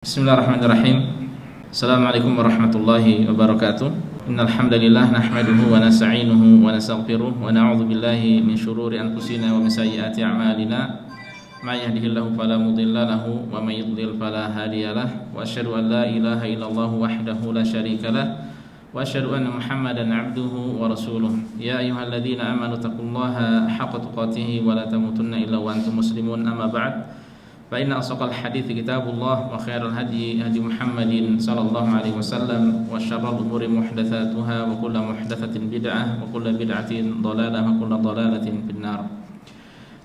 Bismillahirrahmanirrahim. Assalamualaikum warahmatullahi wabarakatuh. Innal hamdalillah nahmaduhu wa nasta'inuhu wa nastaghfiruh wa na'udzu billahi min shururi anfusina wa min sayyiati a'malina. May yahdihillahu fala mudilla lahu wa may yudlil fala hadiyalah. Wa asyhadu an la ilaha illallah wahdahu la syarikalah wa asyhadu anna Muhammadan 'abduhu wa rasuluh. Ya ayyuhalladzina amanu taqullaha haqqa tuqatih wa la tamutunna illa wa antum muslimun. Amma ba'd. Fa inna asaqal hadithi kitabullah wa khairal hadi hadi Muhammadin sallallahu alaihi wasallam wa syarrul umuri muhdatsatuha wa kullu muhdatsatin bid'ah wa kullu bid'atin dhalalah wa kullu dhalalatin finnar.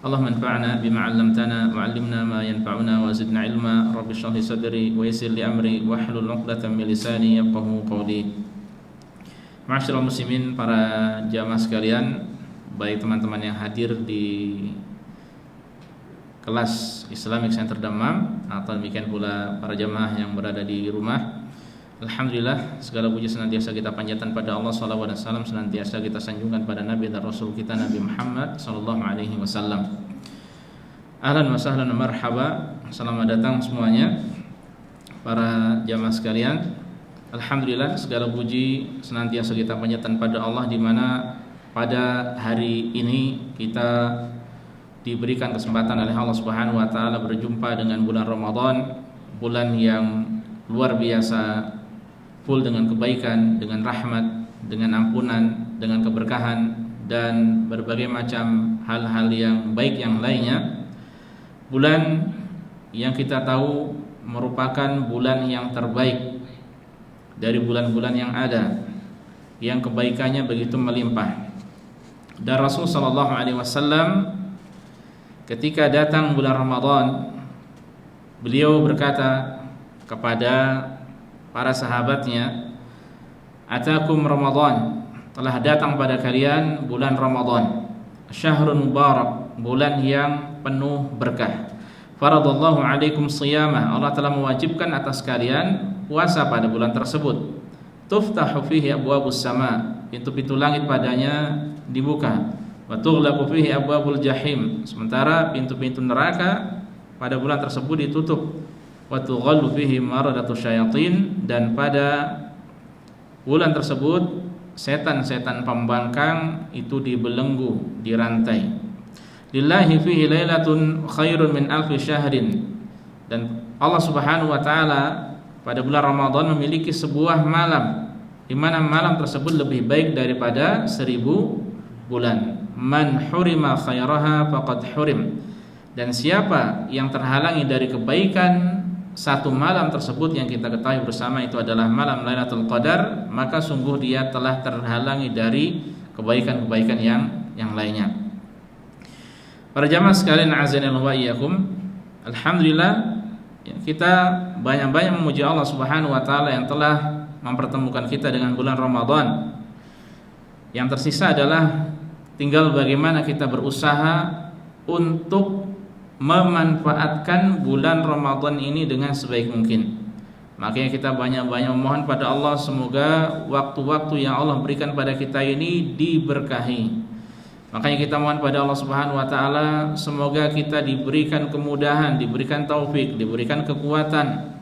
Allahumma anfa'na bima 'allamtana wa 'allimna ma yanfa'una wa zidna ilma. Rabbi shrah li sadri wa yassir li amri wahlul 'uqdatam min lisani yafqahu qawli. Ma'asyiral muslimin, para jamaah sekalian, baik teman-teman yang hadir di kelas Islamic Center Dammam atau demikian pula para jamaah yang berada di rumah. Alhamdulillah, segala puji senantiasa kita panjatkan pada Allah, salawat dan salam senantiasa kita sanjungkan pada Nabi dan Rasul kita Nabi Muhammad sallallahu alaihi wasallam. Ahlan wa sahlan wa marhaba. Selamat datang semuanya para jamaah sekalian. Alhamdulillah, segala puji senantiasa kita panjatkan pada Allah, di mana pada hari ini kita diberikan kesempatan oleh Allah Subhanahu wa taala berjumpa dengan bulan Ramadan, bulan yang luar biasa, full dengan kebaikan, dengan rahmat, dengan ampunan, dengan keberkahan dan berbagai macam hal-hal yang baik yang lainnya. Bulan yang kita tahu merupakan bulan yang terbaik dari bulan-bulan yang ada, yang kebaikannya begitu melimpah. Dan Rasul sallallahu alaihi wasallam ketika datang bulan Ramadan, beliau berkata kepada para sahabatnya, "Atakum Ramadan, telah datang pada kalian bulan Ramadan. Syahrun mubarak, bulan yang penuh berkah. Faradallahu alaikum shiyamah, Allah telah mewajibkan atas kalian puasa pada bulan tersebut. Tuftahu fihi abwabus sama, pintu-pintu langit padanya dibuka. Wa tughlaqu fihi abwabul jahim, sementara pintu-pintu neraka pada bulan tersebut ditutup. Wa tughallu fihi maradatus syayatin, dan pada bulan tersebut setan-setan pembangkang itu dibelenggu, dirantai. Lillahi fihi lailatun khairun min alfi syahrin, dan Allah Subhanahu wa taala pada bulan Ramadan memiliki sebuah malam, di mana malam tersebut lebih baik daripada 1000 bulan. Man hurima khairaha faqad hurim, dan siapa yang terhalangi dari kebaikan satu malam tersebut yang kita ketahui bersama itu adalah malam Lailatul Qadar, maka sungguh dia telah terhalangi dari kebaikan-kebaikan yang lainnya. Para jamaah sekalian, azanillahu wa iyyakum, alhamdulillah kita banyak-banyak memuji Allah Subhanahu wa taala yang telah mempertemukan kita dengan bulan Ramadan. Yang tersisa adalah tinggal bagaimana kita berusaha untuk memanfaatkan bulan Ramadan ini dengan sebaik mungkin. Makanya kita banyak-banyak memohon pada Allah, semoga waktu-waktu yang Allah berikan pada kita ini diberkahi. Makanya kita mohon pada Allah Subhanahu wa taala, semoga kita diberikan kemudahan, diberikan taufik, diberikan kekuatan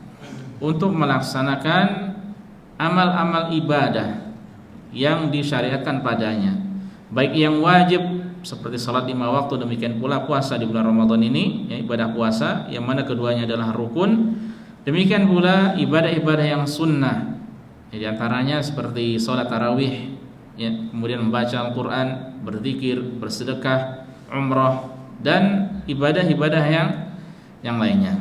untuk melaksanakan amal-amal ibadah yang disyariatkan padanya, baik yang wajib seperti salat 5 waktu, demikian pula puasa di bulan Ramadan ini, ya, ibadah puasa yang mana keduanya adalah rukun. Demikian pula ibadah-ibadah yang sunnah, ya, di antaranya seperti salat tarawih, ya, kemudian membaca Al-Qur'an, berzikir, bersedekah, umrah, dan ibadah-ibadah yang lainnya.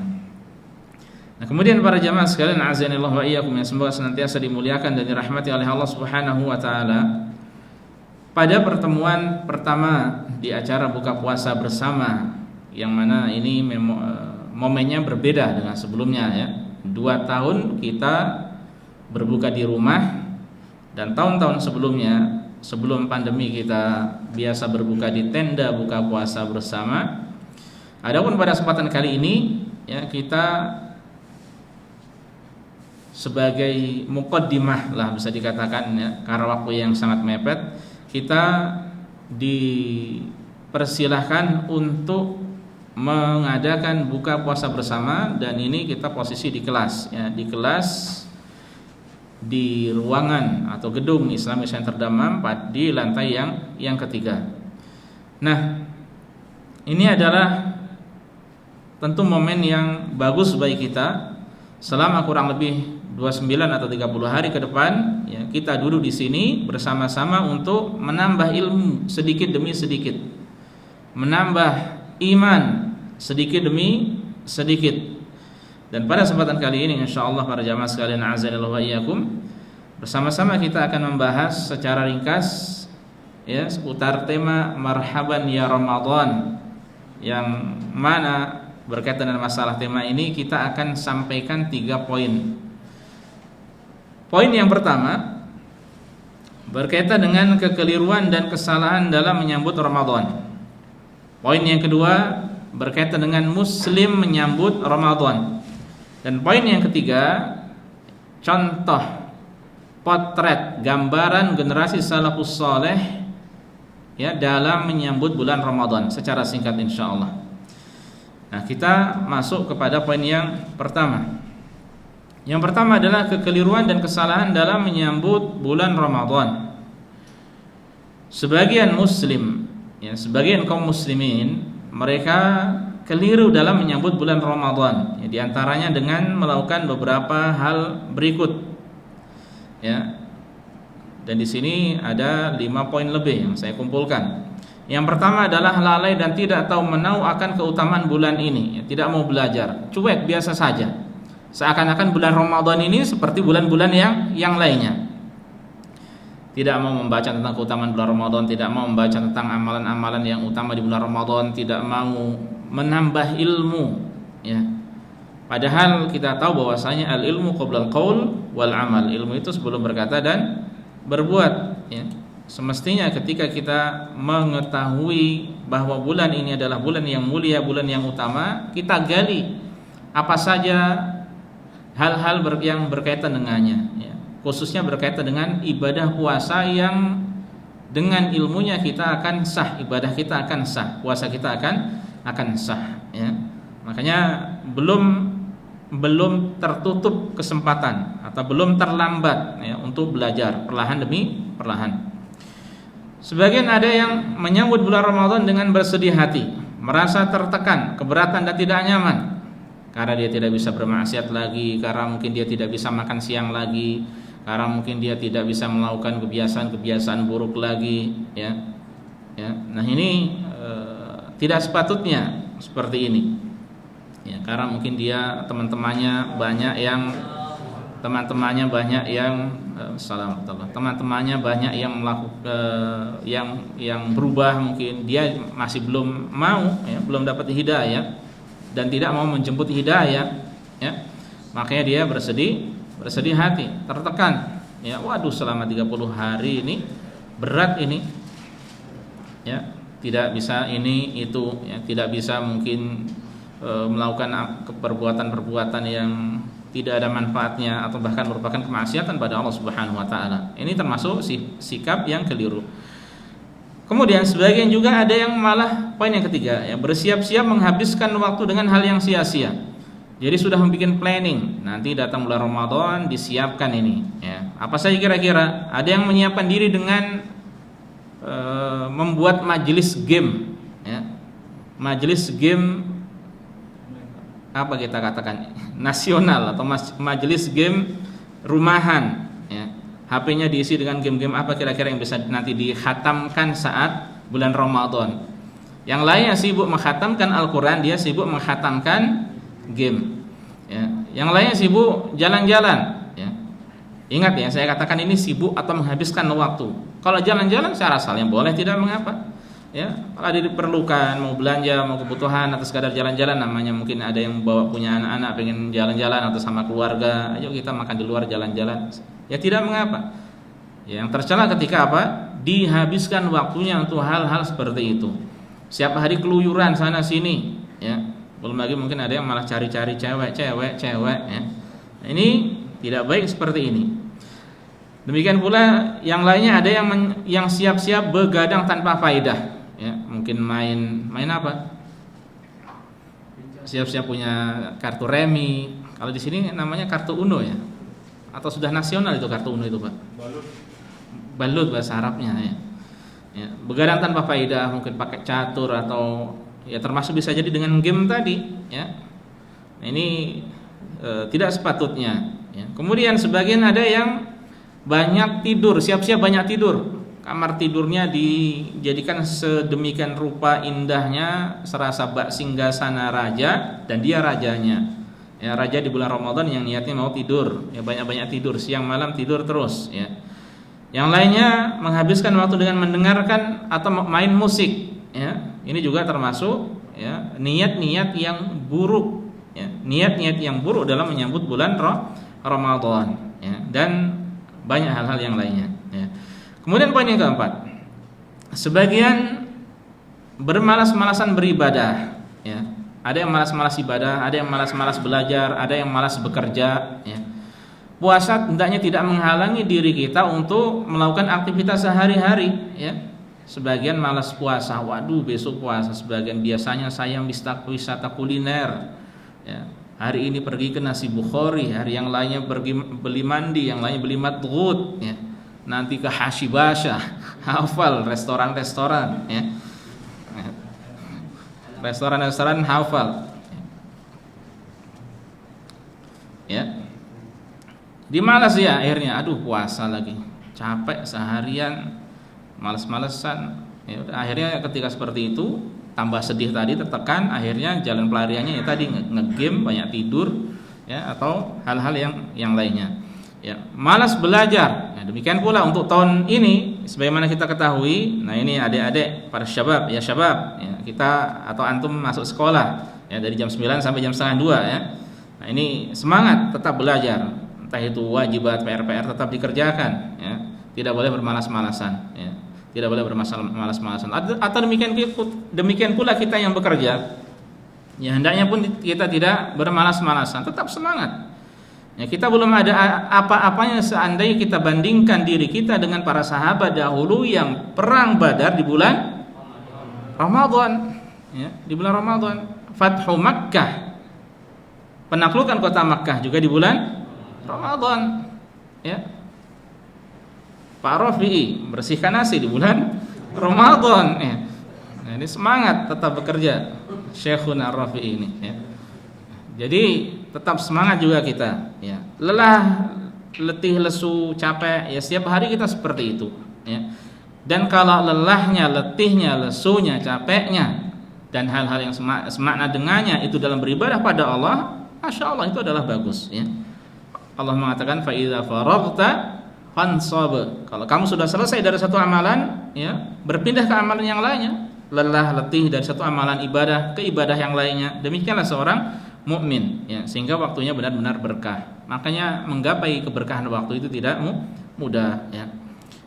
Nah, kemudian para jamaah sekalian, azanillahu wa iyyakum, yang semoga senantiasa dimuliakan dan dirahmati oleh Allah Subhanahu wa taala. Pada pertemuan pertama di acara buka puasa bersama, yang mana ini momennya berbeda dengan sebelumnya, ya. 2 tahun kita berbuka di rumah, dan tahun-tahun sebelumnya sebelum pandemi kita biasa berbuka di tenda buka puasa bersama. Adapun pada kesempatan kali ini, ya, kita sebagai muqaddimah lah bisa dikatakan, ya, karena waktu yang sangat mepet, kita dipersilahkan untuk mengadakan buka puasa bersama, dan ini kita posisi di kelas ya, di kelas di ruangan atau gedung Islamic Center Dammam di lantai yang ketiga. Nah, ini adalah tentu momen yang bagus bagi kita selama kurang lebih 29 atau 30 hari ke depan ya, kita duduk di sini bersama-sama untuk menambah ilmu sedikit demi sedikit, menambah iman sedikit demi sedikit. Dan pada kesempatan kali ini insyaallah para jamaah sekalian azanillahu wa iyyakum, bersama-sama kita akan membahas secara ringkas ya seputar tema marhaban ya Ramadan, yang mana berkaitan dengan masalah tema ini kita akan sampaikan 3 poin. Poin yang pertama berkaitan dengan kekeliruan dan kesalahan dalam menyambut Ramadan. Poin yang kedua berkaitan dengan muslim menyambut Ramadan. Dan poin yang ketiga, contoh potret gambaran generasi salafus saleh ya dalam menyambut bulan Ramadan secara singkat insyaallah. Nah, kita masuk kepada poin yang pertama. Yang pertama adalah kekeliruan dan kesalahan dalam menyambut bulan Ramadan. Sebagian muslim ya, sebagian kaum muslimin mereka keliru dalam menyambut bulan Ramadan ya, diantaranya dengan melakukan beberapa hal berikut ya. Dan di sini ada 5 poin lebih yang saya kumpulkan. Yang pertama adalah lalai dan tidak tahu menau akan keutamaan bulan ini ya, tidak mau belajar, cuek biasa saja, seakan-akan bulan Ramadan ini seperti bulan-bulan yang lainnya. Tidak mau membaca tentang keutamaan bulan Ramadan, tidak mau membaca tentang amalan-amalan yang utama di bulan Ramadan, tidak mau menambah ilmu ya. Padahal kita tahu bahwasanya al-ilmu qabla al-qaul wal amal. Ilmu itu sebelum berkata dan berbuat ya. Semestinya ketika kita mengetahui bahwa bulan ini adalah bulan yang mulia, bulan yang utama, kita gali apa saja hal-hal yang berkaitan dengannya ya. Khususnya berkaitan dengan ibadah puasa yang dengan ilmunya kita akan sah, ibadah kita akan sah, puasa kita akan sah ya. Makanya belum tertutup kesempatan atau belum terlambat ya untuk belajar perlahan demi perlahan. Sebagian ada yang menyambut bulan Ramadan dengan bersedih hati, merasa tertekan, keberatan dan tidak nyaman karena dia tidak bisa bermaksiat lagi, karena mungkin dia tidak bisa makan siang lagi, karena mungkin dia tidak bisa melakukan kebiasaan-kebiasaan buruk lagi ya. Nah ini tidak sepatutnya seperti ini ya, karena mungkin dia teman-temannya banyak yang melakukan yang berubah, mungkin dia masih belum mau ya, belum dapat hidayah dan tidak mau menjemput hidayah ya. Makanya dia bersedih hati, tertekan ya, waduh selama 30 hari ini berat ini ya, tidak bisa ini itu ya, tidak bisa mungkin melakukan perbuatan-perbuatan yang tidak ada manfaatnya atau bahkan merupakan kemaksiatan pada Allah Subhanahu wa taala. Ini termasuk sikap yang keliru. Kemudian sebagian juga ada yang malah poin yang ketiga ya, bersiap-siap menghabiskan waktu dengan hal yang sia-sia. Jadi sudah membuat planning, nanti datang bulan Ramadan disiapkan ini ya. Apa saja kira-kira? Ada yang menyiapkan diri dengan membuat majelis game ya. Majelis game apa kita katakan nasional atau majelis game rumahan ya. HP-nya diisi dengan game-game apa kira-kira yang bisa nanti dikhatamkan saat bulan Ramadan. Yang lainnya sibuk menghatamkan Al-Quran, dia sibuk menghatamkan game ya. Yang lainnya sibuk jalan-jalan ya. Ingat ya, saya katakan ini sibuk atau menghabiskan waktu. Kalau jalan-jalan secara asal yang boleh, tidak mengapa ya. Kalau ada diperlukan, mau belanja, mau kebutuhan atau sekadar jalan-jalan, namanya mungkin ada yang bawa punya anak-anak pengen jalan-jalan atau sama keluarga, ayo kita makan di luar jalan-jalan, ya tidak mengapa ya. Yang tercela ketika apa? Dihabiskan waktunya untuk hal-hal seperti itu. Siap hari keluyuran sana sini ya. Belum lagi mungkin ada yang malah cari-cari cewek ya. Nah, ini tidak baik seperti ini. Demikian pula yang lainnya ada yang siap-siap begadang tanpa faedah ya. Mungkin main apa? siap-siap punya kartu remi. Kalau di sini namanya kartu Uno ya, atau sudah nasional itu kartu Uno itu Pak? Balut bahasa Arabnya ya. Ya, begadang tanpa faedah, mungkin pakai catur atau ya termasuk bisa jadi dengan game tadi ya. Nah, ini tidak sepatutnya ya. Kemudian sebagian ada yang banyak tidur, siap-siap banyak tidur. Kamar tidurnya dijadikan sedemikian rupa indahnya, serasa bak singgasana raja dan dia rajanya. Ya, raja di bulan Ramadan yang niatnya mau tidur, ya banyak-banyak tidur, siang malam tidur terus ya. Yang lainnya menghabiskan waktu dengan mendengarkan atau main musik ya. Ini juga termasuk ya niat-niat yang buruk ya. Niat-niat yang buruk dalam menyambut bulan Ramadan ya. Dan banyak hal-hal yang lainnya ya. Kemudian poin yang keempat, sebagian bermalas-malasan beribadah ya. Ada yang malas-malas ibadah, ada yang malas-malas belajar, ada yang malas bekerja ya. Puasa hendaknya tidak menghalangi diri kita untuk melakukan aktivitas sehari-hari ya. Sebagian malas puasa, waduh besok puasa. Sebagian biasanya saya wisata kuliner ya. Hari ini pergi ke nasi Bukhari, hari yang lainnya pergi beli mandi, yang lainnya beli madghut ya. Nanti ke Hashibasha, hafal restoran-restoran ya. Restoran-restoran hafal ya. Dimalas ya akhirnya, aduh puasa lagi, capek seharian, malas-malesan ya. Akhirnya ketika seperti itu tambah sedih tadi, tertekan, akhirnya jalan pelariannya ya tadi ngegame, banyak tidur ya, atau hal-hal yang lainnya ya. Malas belajar ya, demikian pula untuk tahun ini sebagaimana kita ketahui. Nah ini adik-adik para syabab ya, syabab ya, kita atau antum masuk sekolah ya dari jam 9 sampai jam setengah 2 ya. Nah ini semangat tetap belajar, entah itu wajibat, PR-PR tetap dikerjakan ya. Tidak boleh bermalas-malasan ya. Tidak boleh bermalas-malasan. Atau demikian pula kita yang bekerja ya, hendaknya pun kita tidak bermalas-malasan, tetap semangat. Ya, kita belum ada apa-apanya seandainya kita bandingkan diri kita dengan para sahabat dahulu yang perang Badar di bulan Ramadan ya, di bulan Ramadan. Fathu Makkah, penaklukan kota Makkah juga di bulan Ramadan ya. Pak Rafi'i bersihkan nasi di bulan Ramadan ya. Nah, ini semangat tetap bekerja Syekhuna Rafi'i ini ya. Jadi tetap semangat juga kita ya. Lelah, letih, lesu, capek ya, setiap hari kita seperti itu ya. Dan kalau lelahnya, letihnya, lesunya, capeknya dan hal-hal yang semakna dengannya itu dalam beribadah pada Allah, Masya Allah itu adalah bagus ya. Allah mengatakan fa idza faraghta fansab. Kalau kamu sudah selesai dari satu amalan ya, berpindah ke amalan yang lainnya. Lelah, letih dari satu amalan ibadah ke ibadah yang lainnya. Demikianlah seorang mukmin ya, sehingga waktunya benar-benar berkah. Makanya menggapai keberkahan waktu itu tidak mudah ya.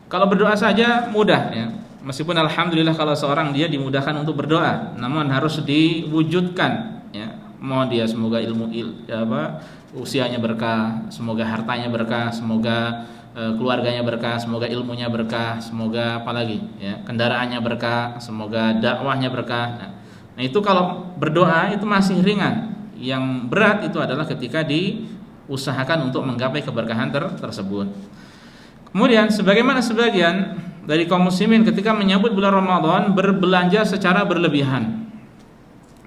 Kalau berdoa saja mudah ya. Meskipun alhamdulillah kalau seorang dia dimudahkan untuk berdoa, namun harus diwujudkan ya. Mohon dia semoga usianya berkah, semoga hartanya berkah, semoga keluarganya berkah, semoga ilmunya berkah, semoga apalagi ya, kendaraannya berkah, semoga dakwahnya berkah. Nah, itu kalau berdoa itu masih ringan. Yang berat itu adalah ketika diusahakan untuk menggapai keberkahan tersebut. Kemudian sebagaimana sebagian dari kaum muslimin ketika menyambut bulan Ramadan berbelanja secara berlebihan.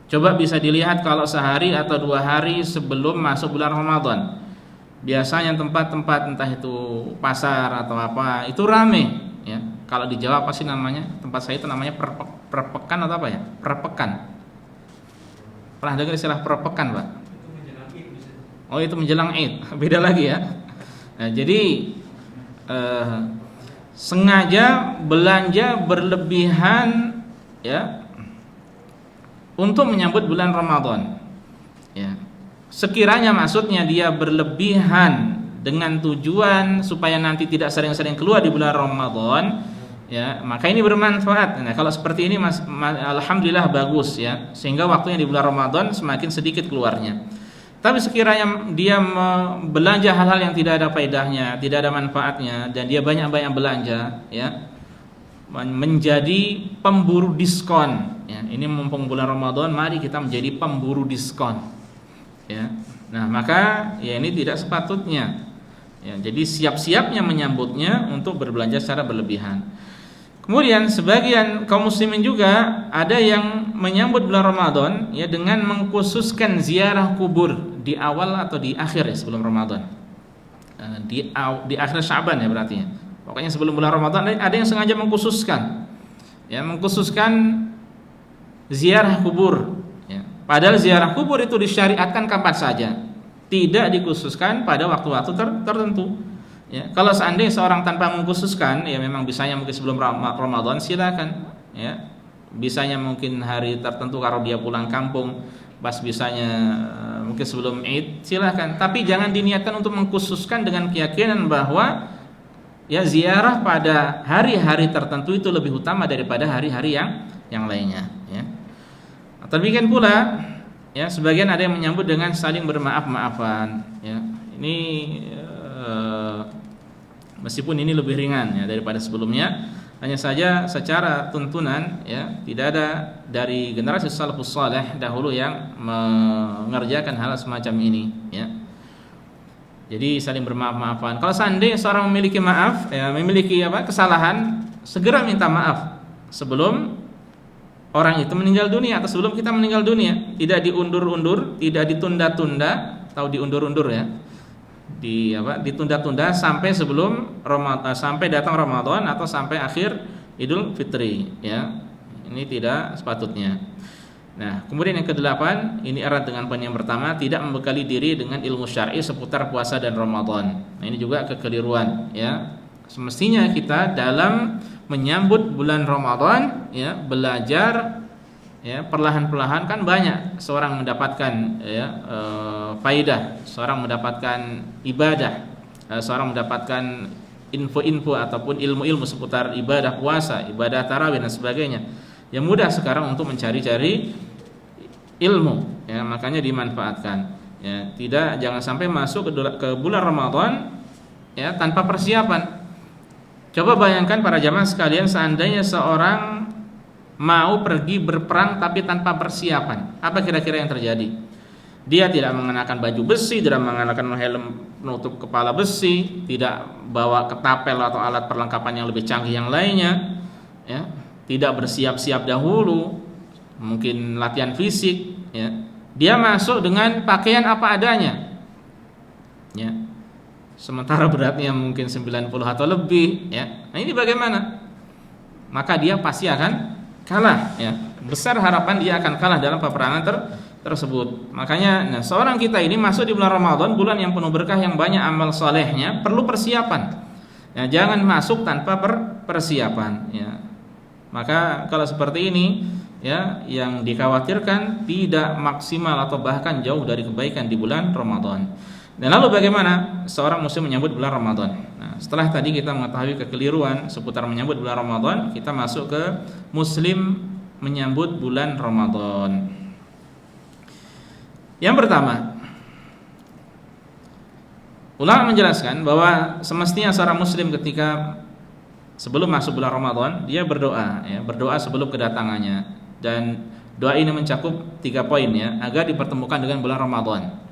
Coba bisa dilihat kalau sehari atau 2 hari sebelum masuk bulan Ramadan, biasanya tempat-tempat entah itu pasar atau apa itu rame ya. Kalau di Jawa apa sih namanya? Tempat saya itu namanya perpekan atau apa ya? Perpekan. Pernah dengar istilah perpekan, Pak? Oh, itu menjelang Id. Beda lagi ya. Nah, jadi sengaja belanja berlebihan ya untuk menyambut bulan Ramadan ya. Sekiranya maksudnya dia berlebihan dengan tujuan supaya nanti tidak sering-sering keluar di bulan Ramadan ya, maka ini bermanfaat. Nah, kalau seperti ini alhamdulillah bagus ya, sehingga waktunya di bulan Ramadan semakin sedikit keluarnya. Tapi sekiranya dia belanja hal-hal yang tidak ada faedahnya, tidak ada manfaatnya, dan dia banyak-banyak belanja ya, menjadi pemburu diskon. Ya, ini mumpung bulan Ramadan, mari kita menjadi pemburu diskon. Ya, nah maka ya ini tidak sepatutnya. Ya, jadi siap-siapnya menyambutnya untuk berbelanja secara berlebihan. Kemudian sebagian kaum muslimin juga ada yang menyambut bulan Ramadan ya dengan mengkhususkan ziarah kubur di awal atau di akhir ya sebelum Ramadan. Di akhir Syaban ya berarti ya. Pokoknya sebelum bulan Ramadan ada yang sengaja mengkhususkan ziarah kubur ya. Padahal ziarah kubur itu disyariatkan kapan saja, tidak dikhususkan pada waktu-waktu tertentu. Ya, kalau seandainya seorang tanpa mengkhususkan, ya memang bisanya mungkin sebelum Ramadan silakan. Ya, bisanya mungkin hari tertentu kalau dia pulang kampung, pas bisanya mungkin sebelum Id silakan. Tapi jangan diniatkan untuk mengkhususkan dengan keyakinan bahwa ya ziarah pada hari-hari tertentu itu lebih utama daripada hari-hari yang lainnya. Ya. Atau demikian pula, ya sebagian ada yang menyambut dengan saling bermaaf-maafan. Ya, ini meskipun ini lebih ringan ya daripada sebelumnya, hanya saja secara tuntunan ya tidak ada dari generasi salafus saleh dahulu yang mengerjakan hal semacam ini ya. Jadi saling bermaaf-maafan. Kalau seandainya seorang memiliki kesalahan, segera minta maaf sebelum orang itu meninggal dunia atau sebelum kita meninggal dunia, tidak diundur-undur, tidak ditunda-tunda atau diundur-undur ya. Ditunda-tunda sampai sebelum Ramadan, sampai datang Ramadan atau sampai akhir Idul Fitri ya. Ini tidak sepatutnya. Nah, kemudian yang kedelapan, ini erat dengan poin yang pertama, tidak membekali diri dengan ilmu syar'i seputar puasa dan Ramadan. Nah, ini juga kekeliruan ya. Semestinya kita dalam menyambut bulan Ramadan ya, belajar ya perlahan-perlahan kan banyak seorang mendapatkan ya faidah, seorang mendapatkan ibadah, seorang mendapatkan info-info ataupun ilmu-ilmu seputar ibadah puasa, ibadah tarawih dan sebagainya. Yang mudah sekarang untuk mencari-cari ilmu ya, makanya dimanfaatkan. Ya, jangan sampai masuk ke bulan Ramadan ya tanpa persiapan. Coba bayangkan para jamaah sekalian, seandainya seorang mau pergi berperang tapi tanpa persiapan, apa kira-kira yang terjadi? Dia tidak mengenakan baju besi, tidak mengenakan helm penutup kepala besi, tidak bawa ketapel atau alat perlengkapan yang lebih canggih yang lainnya ya, tidak bersiap-siap dahulu, mungkin latihan fisik ya. Dia masuk dengan pakaian apa adanya ya. Sementara beratnya mungkin 90 atau lebih ya. Nah, ini bagaimana? Maka dia pasti akan kalah ya. Besar harapan dia akan kalah dalam peperangan tersebut. Makanya seorang kita ini masuk di bulan Ramadan, bulan yang penuh berkah, yang banyak amal solehnya, perlu persiapan ya, jangan masuk tanpa persiapan ya. Maka kalau seperti ini ya, yang dikhawatirkan tidak maksimal atau bahkan jauh dari kebaikan di bulan Ramadan. Dan lalu bagaimana seorang muslim menyambut bulan Ramadan? Nah, setelah tadi kita mengetahui kekeliruan seputar menyambut bulan Ramadan, kita masuk ke muslim menyambut bulan Ramadan. Yang pertama, ulama menjelaskan bahwa semestinya seorang muslim ketika sebelum masuk bulan Ramadan dia berdoa ya, berdoa sebelum kedatangannya, dan doa ini mencakup 3 poin ya, agar dipertemukan dengan bulan Ramadan.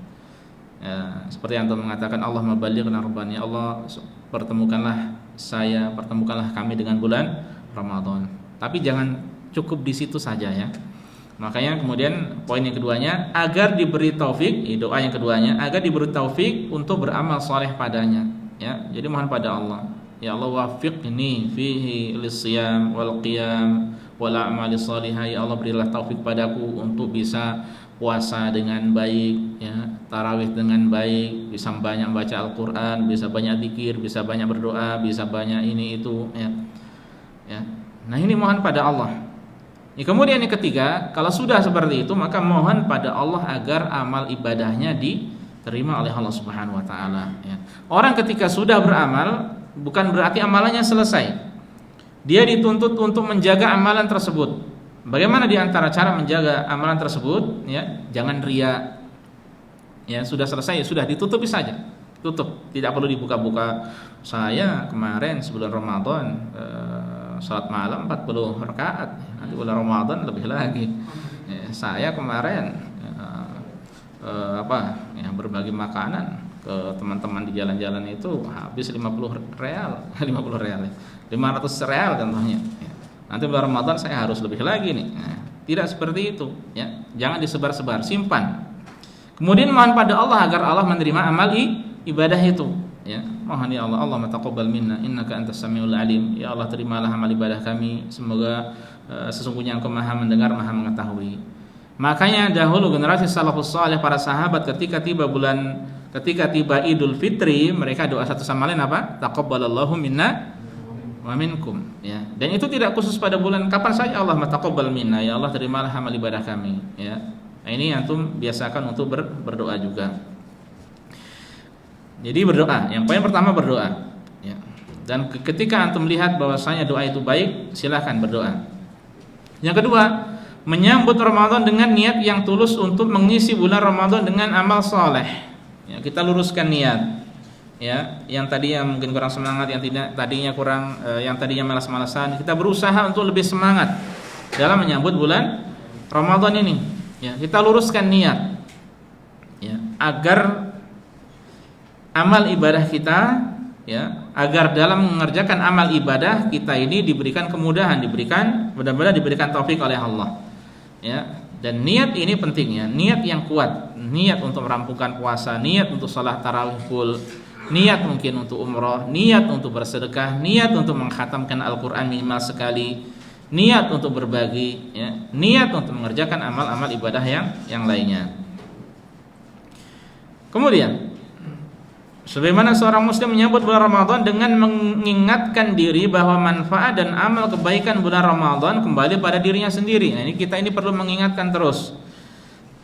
Ya, seperti yang telah mengatakan Allahumma ballighna Rabbana, ya Allah pertemukanlah kami dengan bulan Ramadan. Tapi jangan cukup di situ saja ya. Makanya kemudian poin yang keduanya, agar diberi taufik, doa yang keduanya, agar diberi taufik untuk beramal saleh padanya ya. Jadi mohon pada Allah, ya Allah wafiqni fihi lis-siyam wal qiyam wal a'mali shalihah, ya Allah berilah taufik padaku untuk bisa puasa dengan baik ya, tarawih dengan baik, bisa banyak baca Al-Qur'an, bisa banyak zikir, bisa banyak berdoa, bisa banyak ini itu ya. Ya. Nah, ini mohon pada Allah. Ya, kemudian yang ketiga, kalau sudah seperti itu maka mohon pada Allah agar amal ibadahnya diterima oleh Allah Subhanahu wa taala ya. Orang ketika sudah beramal bukan berarti amalannya selesai. Dia dituntut untuk menjaga amalan tersebut. Bagaimana diantara cara menjaga amalan tersebut ya? Jangan riya. Ya, sudah selesai, sudah ditutupi saja. Tutup, tidak perlu dibuka-buka. Saya kemarin sebelum Ramadan salat malam 40 rakaat. Nanti bulan Ramadan lebih lagi. Ya, saya kemarin berbagi makanan ke teman-teman di jalan-jalan itu habis 50 real 50 real ya. 500 real contohnya ya. Nanti bulan Ramadan saya harus lebih lagi nih. Nah, tidak seperti itu ya. Jangan disebar-sebar, simpan. Kemudian mohon pada Allah agar Allah menerima amal ibadah itu ya. Mohon ya Allah, Allahumma taqabbal minna innaka antas samiul alim. Ya Allah, terimalah amal ibadah kami, semoga sesungguhnya Engkau Maha mendengar, Maha mengetahui. Makanya dahulu generasi salafus saleh, para sahabat, ketika tiba Idul Fitri, mereka doa satu sama lain apa? Taqabbalallahu minna wa minkum ya. Dan itu tidak khusus pada bulan, kapan saja Allah taqabbal minna, ya Allah terimalah amal ibadah kami ya. Nah, ini antum biasakan untuk berdoa juga. Jadi berdoa, yang poin pertama berdoa ya. Dan ketika antum lihat bahwasanya doa itu baik, silakan berdoa. Yang kedua, menyambut Ramadan dengan niat yang tulus untuk mengisi bulan Ramadan dengan amal soleh ya. Kita luruskan niat ya. Yang tadinya mungkin kurang semangat, yang tadinya malas-malasan, kita berusaha untuk lebih semangat dalam menyambut bulan Ramadan ini ya. Kita luruskan niat ya, agar amal ibadah kita ya, agar dalam mengerjakan amal ibadah kita ini diberikan kemudahan, benar-benar diberikan taufik oleh Allah ya. Dan niat ini pentingnya, niat yang kuat, niat untuk merampungkan puasa, niat untuk salat tarawih full, niat mungkin untuk umroh, niat untuk bersedekah, niat untuk mengkhatamkan Al-Quran minimal sekali, niat untuk berbagi ya, niat untuk mengerjakan amal-amal ibadah yang lainnya. Kemudian sebagaimana seorang muslim menyambut bulan Ramadan dengan mengingatkan diri bahwa manfaat dan amal kebaikan bulan Ramadan kembali pada dirinya sendiri. Nah, kita ini perlu mengingatkan terus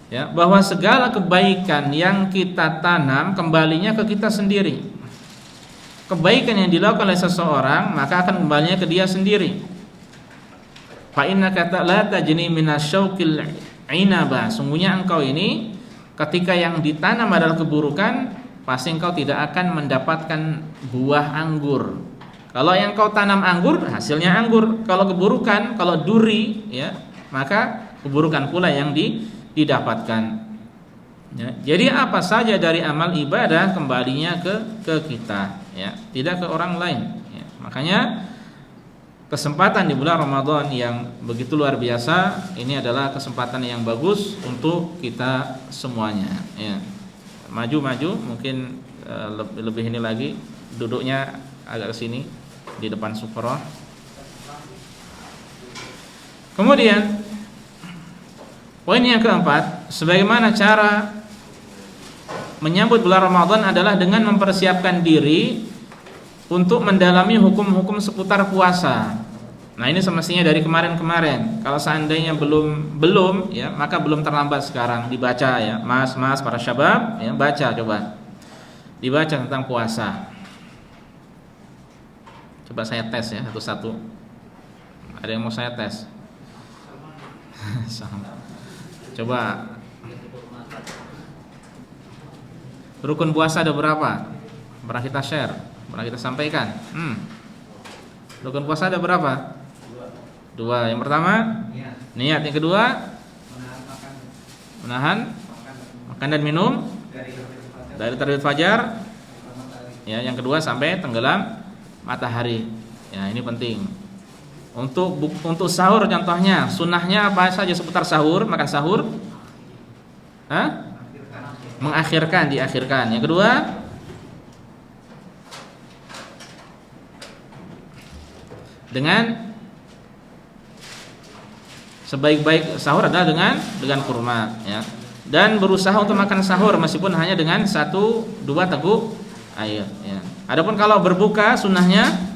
ya, bahwa segala kebaikan yang kita tanam kembalinya ke kita sendiri. Kebaikan yang dilakukan oleh seseorang maka akan kembalinya ke dia sendiri. Fa innaka la tajni minasyauqil inaba. Sungguhnya engkau ini ketika yang ditanam adalah keburukan, pasti engkau tidak akan mendapatkan buah anggur. Kalau yang kau tanam anggur, hasilnya anggur. Kalau keburukan, kalau duri ya, maka keburukan pula yang didapatkan ya. Jadi apa saja dari amal ibadah kembalinya ke kita ya, tidak ke orang lain ya. Makanya kesempatan di bulan Ramadan yang begitu luar biasa ini adalah kesempatan yang bagus untuk kita semuanya ya. Maju mungkin lebih ini lagi, duduknya agak ke sini di depan sufrah. Kemudian poin yang keempat, sebagaimana cara menyambut bulan Ramadan adalah dengan mempersiapkan diri untuk mendalami hukum-hukum seputar puasa. Nah, ini semestinya dari kemarin-kemarin. Kalau seandainya belum ya, maka belum terlambat sekarang dibaca ya. Mas, para syabab ya, baca coba. Dibaca tentang puasa. Coba saya tes ya satu-satu. Ada yang mau saya tes? Coba. Rukun puasa ada berapa? Pernah kita share, pernah kita sampaikan. Rukun puasa ada berapa? Dua. Yang pertama niat. Yang kedua menahan makan dan minum dari terbit fajar ya. Yang kedua sampai tenggelam matahari ya. Ini penting. Untuk sahur contohnya, sunnahnya apa saja seputar sahur, makan sahur? Diakhirkan. Yang kedua dengan sebaik-baik sahur adalah dengan kurma ya. Dan berusaha untuk makan sahur meskipun hanya dengan 1-2 teguk air ya. Adapun kalau berbuka sunnahnya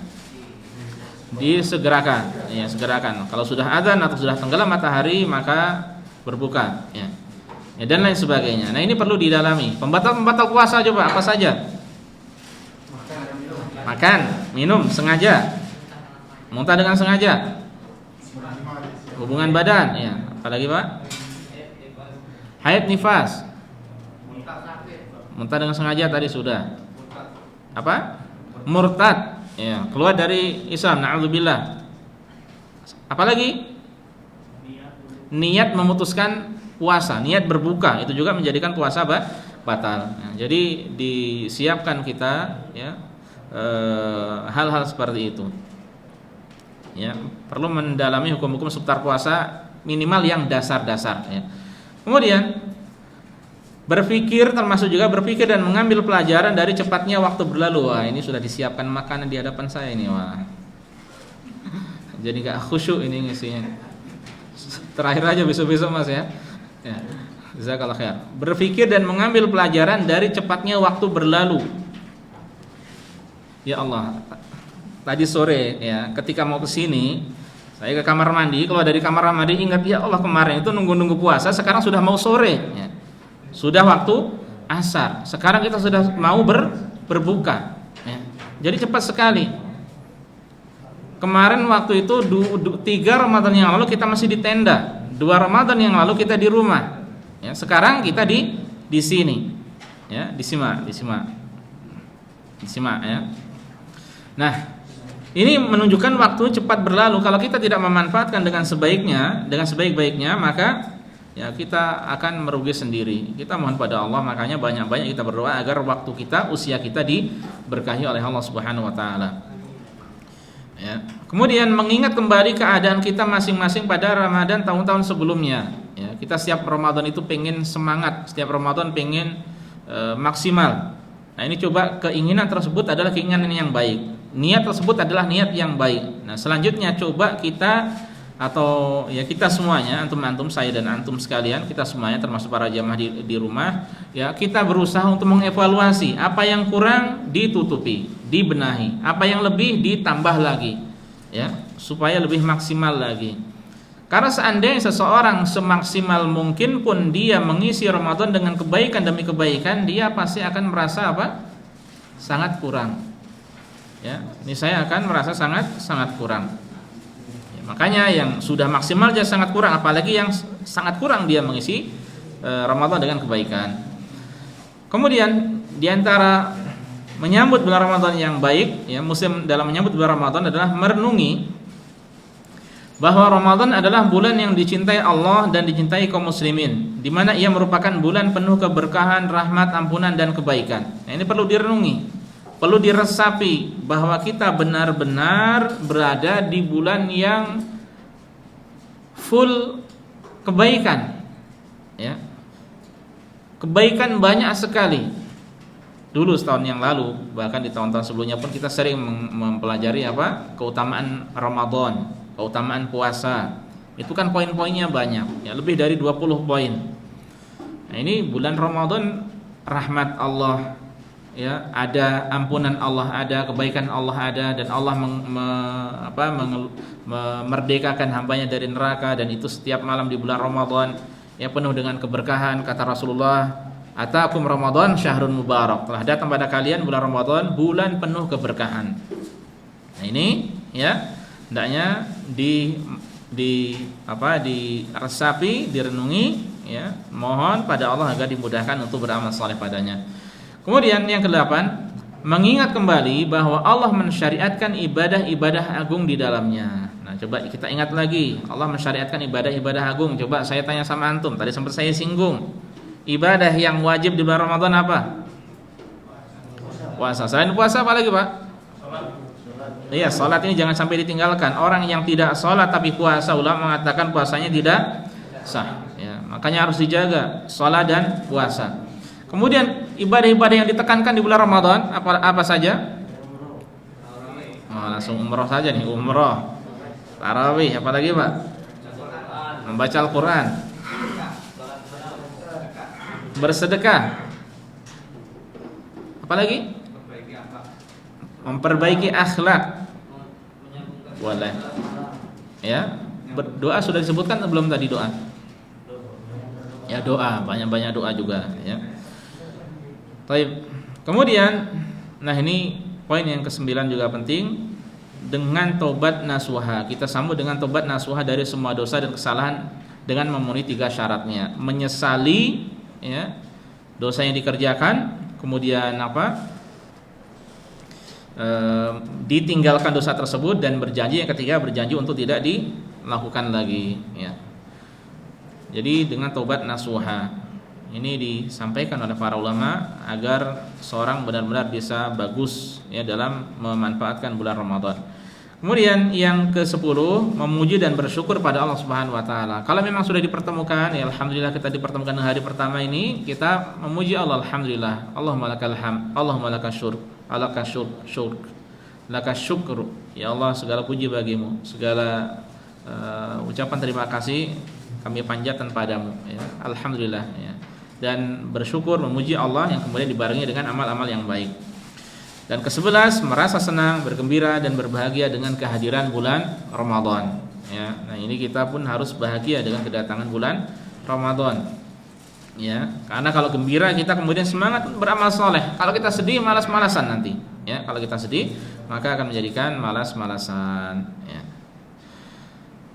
disegerakan ya, segerakan. Kalau sudah adzan atau sudah tenggelam matahari maka berbuka ya. Ya, dan lain sebagainya. Nah, ini perlu didalami. Pembatal puasa coba apa saja? Makan, minum sengaja. Muntah dengan sengaja. Hubungan badan ya. Apalagi Pak? Haid nifas. Muntah dengan sengaja tadi sudah. Apa? Murtad ya, keluar dari Islam, na'udzubillah. Apalagi niat memutuskan puasa, niat berbuka itu juga menjadikan puasa batal. Nah, jadi disiapkan kita ya hal-hal seperti itu. Ya, perlu mendalami hukum-hukum seputar puasa minimal yang dasar-dasar ya. Kemudian berpikir, termasuk juga berpikir dan mengambil pelajaran dari cepatnya waktu berlalu. Wah, ini sudah disiapkan makanan di hadapan saya ini, wah. Jadi gak khusyuk ini ngisinya. Terakhir aja besok-besok Mas ya. Ya. Jazakallah khair. Berpikir dan mengambil pelajaran dari cepatnya waktu berlalu. Ya Allah. Tadi sore ya, ketika mau ke sini, saya ke kamar mandi, keluar dari kamar mandi ingat ya Allah kemarin itu nunggu-nunggu puasa, sekarang sudah mau sore ya. Sudah waktu asar. Sekarang kita sudah mau berbuka ya. Jadi cepat sekali. Kemarin waktu itu 3 Ramadan yang lalu kita masih di tenda, 2 Ramadan yang lalu kita di rumah. Ya, sekarang kita di sini. Ya, disimak ya. Nah, ini menunjukkan waktu cepat berlalu. Kalau kita tidak memanfaatkan dengan sebaik-baiknya, maka ya kita akan merugi sendiri. Kita mohon pada Allah, makanya banyak-banyak kita berdoa agar waktu kita, usia kita diberkahi oleh Allah Subhanahu wa taala. Ya. Kemudian mengingat kembali keadaan kita masing-masing pada Ramadan tahun-tahun sebelumnya. Ya, kita setiap Ramadan itu pengen semangat, setiap Ramadan pengen maksimal. Nah, ini coba keinginan tersebut adalah keinginan yang baik. Niat tersebut adalah niat yang baik. Nah, selanjutnya coba kita atau ya kita semuanya, antum saya dan antum sekalian, kita semuanya termasuk para jamaah di rumah, ya kita berusaha untuk mengevaluasi apa yang kurang ditutupi, dibenahi, apa yang lebih ditambah lagi, ya supaya lebih maksimal lagi. Karena seandainya seseorang semaksimal mungkin pun dia mengisi Ramadan dengan kebaikan demi kebaikan, dia pasti akan merasa apa? Sangat kurang. Ya, ini saya akan merasa sangat kurang. Makanya yang sudah maksimal aja sangat kurang, apalagi yang sangat kurang dia mengisi Ramadan dengan kebaikan. Kemudian diantara menyambut bulan Ramadan yang baik, ya muslim dalam menyambut bulan Ramadan adalah merenungi bahwa Ramadan adalah bulan yang dicintai Allah dan dicintai kaum muslimin, di mana ia merupakan bulan penuh keberkahan, rahmat, ampunan dan kebaikan. Nah, ini perlu direnungi. Perlu diresapi bahwa kita benar-benar berada di bulan yang full kebaikan. Ya. Kebaikan banyak sekali. Dulu setahun yang lalu, bahkan di tahun-tahun sebelumnya pun kita sering mempelajari apa? Keutamaan Ramadan, keutamaan puasa. Itu kan poin-poinnya banyak, ya lebih dari 20 poin. Nah, ini bulan Ramadan rahmat Allah, ya ada ampunan Allah, ada kebaikan Allah ada, dan Allah memerdekakan hambanya dari neraka, dan itu setiap malam di bulan Ramadan ya penuh dengan keberkahan. Kata Rasulullah, atakum Ramadan syahrun mubarak, telah datang pada kalian bulan Ramadan, bulan penuh keberkahan. Nah, ini ya hendaknya diresapi, direnungi, ya mohon pada Allah agar dimudahkan untuk beramal saleh padanya. Kemudian yang ke-8, mengingat kembali bahwa Allah mensyariatkan ibadah-ibadah agung di dalamnya. Nah, coba kita ingat lagi, Allah mensyariatkan ibadah-ibadah agung. Coba saya tanya sama antum, tadi sempat saya singgung. Ibadah yang wajib di bulan Ramadan apa? Puasa. Selain puasa apa lagi, Pak? Iya, salat ini jangan sampai ditinggalkan. Orang yang tidak salat tapi puasa, ulama mengatakan puasanya tidak sah. Ya, makanya harus dijaga salat dan puasa. Kemudian ibadah-ibadah yang ditekankan di bulan Ramadan apa saja? Oh, langsung umroh saja nih, umroh, tarawih, apa lagi Pak? Membaca Al-Quran, bersedekah, apa lagi? Memperbaiki akhlak, boleh. Ya, berdoa sudah disebutkan belum tadi doa? Ya doa, banyak-banyak doa juga. Ya. Baik. Kemudian, nah ini poin yang ke-9 juga penting, dengan tobat nasuha. Kita sambut dengan tobat nasuha dari semua dosa dan kesalahan dengan memenuhi 3 syaratnya. Menyesali ya dosa yang dikerjakan, kemudian ditinggalkan dosa tersebut, dan berjanji yang ketiga, berjanji untuk tidak lakukan lagi ya. Jadi dengan taubat nasuha ini disampaikan oleh para ulama agar seorang benar-benar bisa bagus ya dalam memanfaatkan bulan Ramadan. Kemudian yang ke-10, memuji dan bersyukur pada Allah Subhanahu wa taala. Kalau memang sudah dipertemukan, ya alhamdulillah kita dipertemukan di hari pertama ini, kita memuji Allah, alhamdulillah. Allahumma lakal hamd, Allahumma lakasyur, lakasyukru. Ya Allah, segala puji bagimu, segala ucapan terima kasih kami panjatkan padamu ya. Alhamdulillah ya. Dan bersyukur memuji Allah yang kemudian dibarengi dengan amal-amal yang baik. Dan ke-11, merasa senang, bergembira dan berbahagia dengan kehadiran bulan Ramadan ya. Nah, ini kita pun harus bahagia dengan kedatangan bulan Ramadan ya. Karena kalau gembira kita kemudian semangat beramal soleh. Kalau kita sedih malas-malasan nanti ya. Kalau kita sedih maka akan menjadikan malas-malasan ya.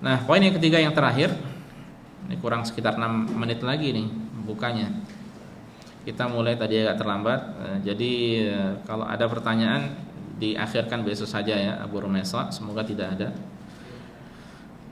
Nah, poin yang ketiga yang terakhir, ini kurang sekitar 6 menit lagi nih bukanya. Kita mulai tadi agak terlambat, jadi kalau ada pertanyaan diakhirkan besok saja ya Abu Rumesa, semoga tidak ada.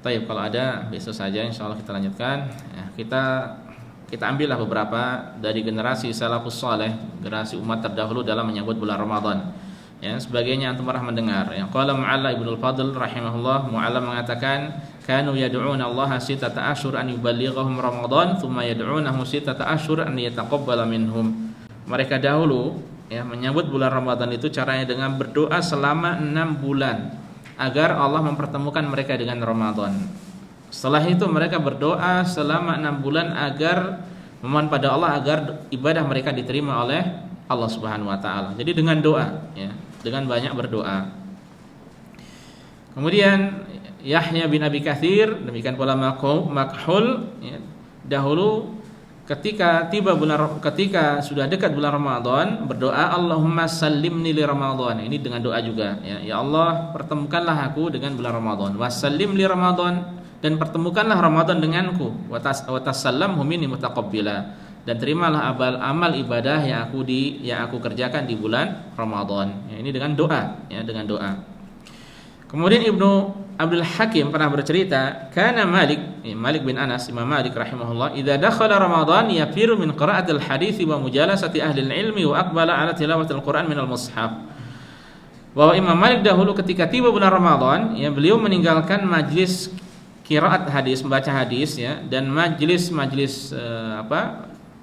Taib, kalau ada besok saja insya Allah kita lanjutkan ya, kita ambillah beberapa dari generasi salafus saleh, generasi umat terdahulu dalam menyambut bulan Ramadan ya. Sebagainya antum pernah mendengar yang qala Mu'alla ibnul Fadl rahimahullah, Mu'alla mengatakan kanu yad'una Allah sittata asyhur an yuballighahum Ramadan thumma yad'unahu sittata asyhur an yataqabbala minhum. Mereka dahulu ya menyambut bulan Ramadan itu caranya dengan berdoa selama 6 bulan agar Allah mempertemukan mereka dengan Ramadan. Setelah itu mereka berdoa selama 6 bulan agar memohon pada Allah agar ibadah mereka diterima oleh Allah Subhanahu wa taala. Jadi dengan doa ya, dengan banyak berdoa. Kemudian Yahya bin Abi Katsir, demikian pula Makhul ya, dahulu ketika sudah dekat bulan Ramadan berdoa Allahumma sallimni li Ramadan. Ini dengan doa juga ya. Ya Allah, pertemukanlah aku dengan bulan Ramadan. Wasallim li Ramadan, dan pertemukanlah Ramadan denganku. Wa tasallamhu minni mutaqabbila, dan terimalah amal ibadah yang aku kerjakan di bulan Ramadan. Ya, ini dengan doa ya, dengan doa. Kemudian Ibnu Abdul Hakim pernah bercerita, kana Malik bin Anas, Imam Malik rahimahullah, idza dakhala Ramadan yafiru min qira'atil hadits wa mujalasati ahli ilmi wa aqbala ala tilawatil Quran minal mushaf. Bahwa Imam Malik dahulu ketika tiba bulan Ramadan, ya beliau meninggalkan majlis qiraat hadis, membaca hadis ya, dan majlis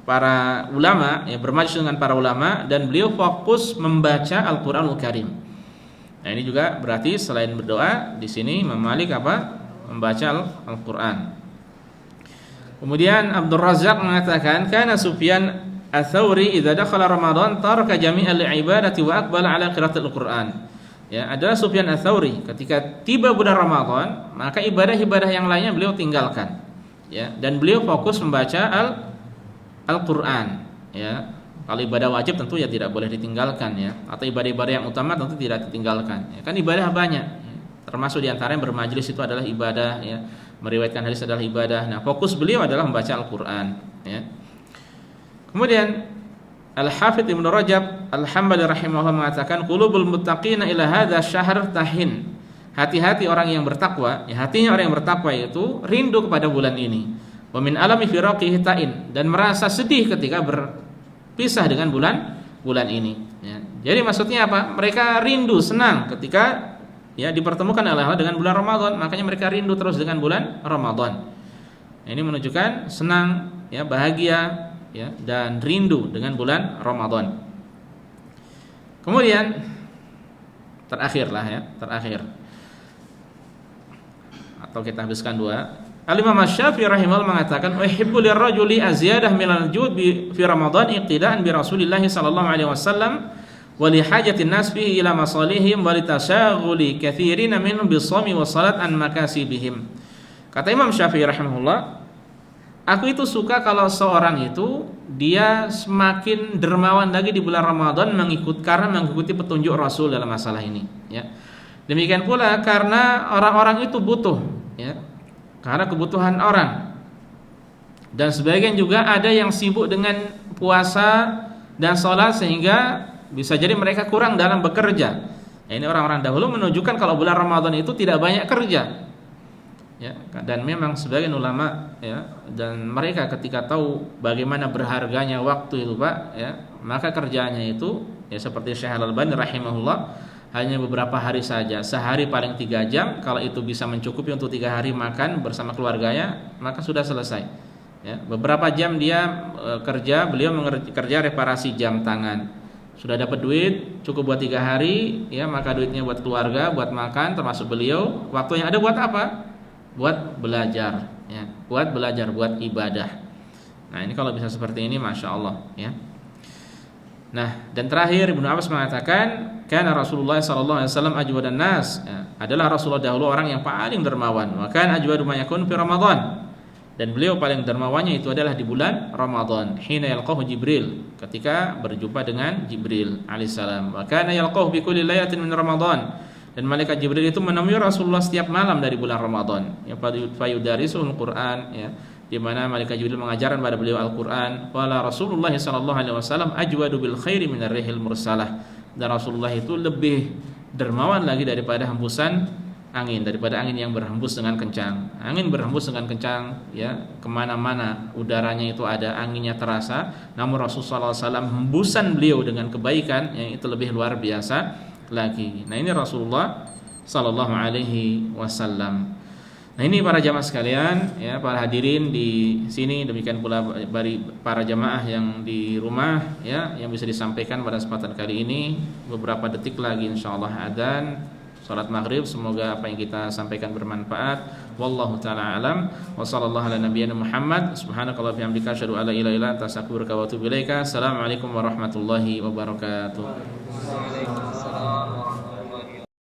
para ulama ya, bermajlis dengan para ulama, dan beliau fokus membaca Al-Qur'anul Karim. Nah, ini juga berarti selain berdoa di sini Imam Malik membaca Al-Qur'an. Kemudian Abdul Razzaq mengatakan kana Sufyan Ats-Tsauri idza dakhala Ramadan taraka jami'al ibadati wa aqbala ala qiraatil Qur'an. Ya, adalah Sufyan Ats-Tsauri ketika tiba bulan Ramadan, maka ibadah-ibadah yang lainnya beliau tinggalkan. Ya, dan beliau fokus membaca Al-Qur'an, ya. Kalau ibadah wajib tentu ya tidak boleh ditinggalkan ya, atau ibadah-ibadah yang utama tentu tidak ditinggalkan. Ya, kan ibadah banyak, ya. Termasuk diantaranya bermajlis itu adalah ibadah, ya. Meriwayatkan hadis adalah ibadah. Nah, fokus beliau adalah membaca Al-Qur'an, ya. Kemudian Al-Hafidz Ibnu Rajab Al-Hambali rahimahullah mengatakan qulubul muttaqina ila hadza syahr tahin. Hati-hati orang yang bertakwa, ya, hatinya orang yang bertakwa itu rindu kepada bulan ini. Wa min alami firaqihi ta'in, dan merasa sedih ketika berpisah dengan bulan ini ya. Jadi maksudnya apa? Mereka rindu, senang ketika ya dipertemukan oleh Allah dengan bulan Ramadan, makanya mereka rindu terus dengan bulan Ramadan. Ini menunjukkan senang ya, bahagia ya, dan rindu dengan bulan Ramadan. Kemudian terakhir atau kita habiskan dua. Al-Imam Asy-Syafi'i rahimahullah mengatakan uhibbu lirrajuli azyadah minal jud fi Ramadan iqtidaan bi Rasulillah sallallahu alaihi wasallam wa li hajatin nas fihi ila masalihim wa li tashaghuli katsirin minhum bis-shaumi was salat an makasibihim. Kata Imam Syafi'i rahimahullah, aku itu suka kalau seorang itu dia semakin dermawan lagi di bulan Ramadan karena mengikuti petunjuk Rasul dalam masalah ini ya. Demikian pula karena orang-orang itu butuh ya, karena kebutuhan orang. Dan sebagian juga ada yang sibuk dengan puasa dan sholat sehingga bisa jadi mereka kurang dalam bekerja. Ini orang-orang dahulu menunjukkan kalau bulan Ramadan itu tidak banyak kerja. ya. Dan memang sebagian ulama ya, dan mereka ketika tahu bagaimana berharganya waktu itu Pak ya, maka kerjanya itu ya seperti Syekh Al-Albani rahimahullah, hanya beberapa hari saja, sehari paling 3 jam, kalau itu bisa mencukupi untuk 3 hari makan bersama keluarganya maka sudah selesai ya. Beberapa jam dia kerja, beliau kerja reparasi jam tangan, sudah dapat duit cukup buat 3 hari ya, maka duitnya buat keluarga, buat makan, termasuk beliau waktunya ada buat apa? Buat belajar ya, buat belajar, buat ibadah. Nah ini kalau bisa seperti ini masya Allah ya. Nah dan terakhir Ibnu Abbas mengatakan karena Rasulullah sallallahu alaihi wasallam ajwadan nas ya, adalah Rasulullah dahulu orang yang paling dermawan, wa kana ajwadu ma yakun fi Ramadan, dan beliau paling dermawannya itu adalah di bulan Ramadan, hina yalqahu Jibril, ketika berjumpa dengan Jibril alaihissalam, wa kana yalqahu bi kulli lailatin min Ramadan, dan malaikat Jibril itu menemui Rasulullah setiap malam dari bulan Ramadan ya, fayudarisul Quran ya, di mana malaikat Jibril mengajarkan pada beliau Al-Qur'an. Wala Rasulullah sallallahu alaihi wasallam ajwadu bil khairi minar rihil mursalah, dan Rasulullah itu lebih dermawan lagi daripada hembusan angin, daripada angin yang berhembus dengan kencang. Angin berhembus dengan kencang ya, kemana-mana udaranya itu ada, anginnya terasa, namun Rasulullah SAW hembusan beliau dengan kebaikan yang itu lebih luar biasa lagi. Nah ini Rasulullah sallallahu alaihi wasallam. Nah ini para jamaah sekalian ya, para hadirin di sini, demikian pula bagi para jamaah yang di rumah ya, yang bisa disampaikan pada kesempatan kali ini. Beberapa detik lagi insyaallah adzan salat maghrib. Semoga apa yang kita sampaikan bermanfaat. Wallahu taala alam. Wa sallallahu ala nabiyyina Muhammad. Subhanakallah bihamdika asyhadu an la ilaha illa anta astaghfiruka wa atubu ilaika. Assalamualaikum warahmatullahi wabarakatuh.